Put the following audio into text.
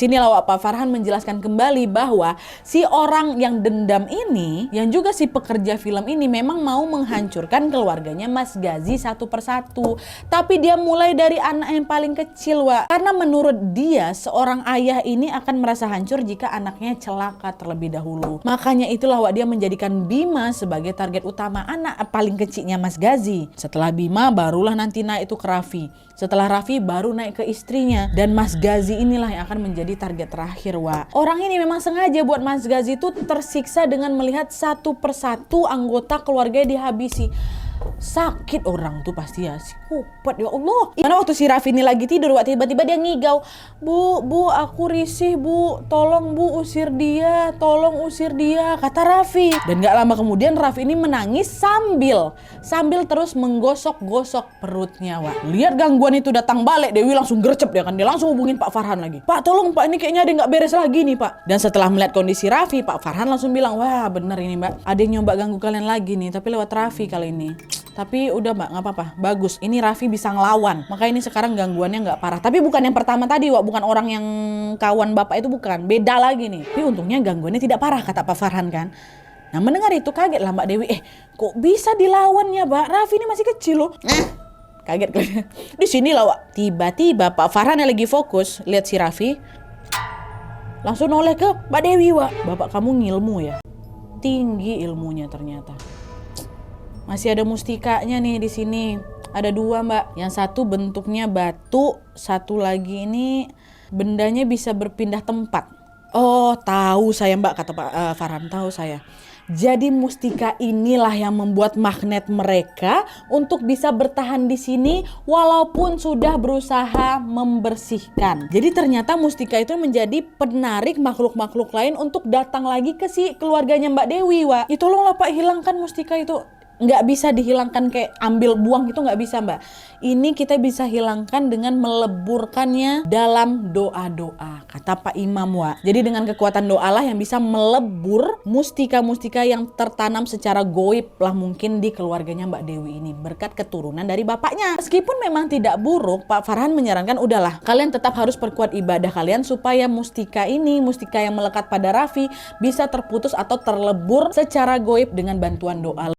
sinilah Wak Pak Farhan menjelaskan kembali bahwa si orang yang dendam ini, yang juga si pekerja film ini memang mau menghancurkan keluarganya Mas Gazi satu persatu. Tapi dia mulai dari anak yang paling kecil, Wak. Karena menurut dia seorang ayah ini akan merasa hancur jika anaknya celaka terlebih dahulu. Makanya itulah Wak, dia menjadikan Bima sebagai target utama anak paling kecilnya Mas Gazi. Setelah Bima barulah nanti naik itu ke Raffi. Setelah Raffi baru naik ke istrinya. Dan Mas Gazi inilah yang akan menjadi target terakhir, Wak. Orang ini memang sengaja buat Mas Gazi itu tersiksa dengan melihat satu persatu anggota keluarganya dihabisi. Sakit orang tuh pasti ya, psikopat ya Allah. Mana waktu si Raffi ini lagi tidur, Wak, tiba-tiba dia ngigau, Bu, aku risih Bu, tolong Bu usir dia, tolong usir dia, kata Raffi. Dan gak lama kemudian Raffi ini menangis sambil terus menggosok-gosok perutnya, Wak. Lihat gangguan itu datang balik, Dewi langsung gercep dia kan, dia langsung hubungin Pak Farhan lagi. Pak tolong Pak, ini kayaknya ada yang gak beres lagi nih Pak. Dan setelah melihat kondisi Raffi, Pak Farhan langsung bilang, wah bener ini Mbak, ada yang nyoba ganggu kalian lagi nih, tapi lewat Raffi kali ini. Tapi udah Mbak, nggak apa-apa, bagus. Ini Raffi bisa ngelawan, maka ini sekarang gangguannya nggak parah. Tapi bukan yang pertama tadi, Wak, bukan orang yang kawan bapak itu, bukan, beda lagi nih. Tapi untungnya gangguannya tidak parah, kata Pak Farhan kan. Nah mendengar itu kaget lah Mbak Dewi, kok bisa dilawan ya Mbak? Raffi ini masih kecil loh. Kaget kan? Di sini lah Wak, tiba-tiba Pak Farhan yang lagi fokus lihat si Raffi, langsung noleh ke Mbak Dewi, Wak. Bapak kamu ngilmu ya, tinggi ilmunya ternyata. Masih ada mustikanya nih di sini. Ada dua Mbak. Yang satu bentuknya batu, satu lagi ini bendanya bisa berpindah tempat. Oh tahu saya Mbak, kata Pak Farhan, tahu saya. Jadi mustika inilah yang membuat magnet mereka untuk bisa bertahan di sini walaupun sudah berusaha membersihkan. Jadi ternyata mustika itu menjadi penarik makhluk-makhluk lain untuk datang lagi ke si keluarganya Mbak Dewi, Wak. Ya tolonglah Pak, hilangkan mustika itu. Nggak bisa dihilangkan kayak ambil buang gitu, nggak bisa Mbak. Ini kita bisa hilangkan dengan meleburkannya dalam doa-doa, kata Pak Imam, Wak. Jadi dengan kekuatan doa lah yang bisa melebur mustika-mustika yang tertanam secara goib lah mungkin di keluarganya Mbak Dewi ini berkat keturunan dari bapaknya. Meskipun memang tidak buruk, Pak Farhan menyarankan udahlah kalian tetap harus perkuat ibadah kalian supaya mustika ini, mustika yang melekat pada Raffi bisa terputus atau terlebur secara goib dengan bantuan doa.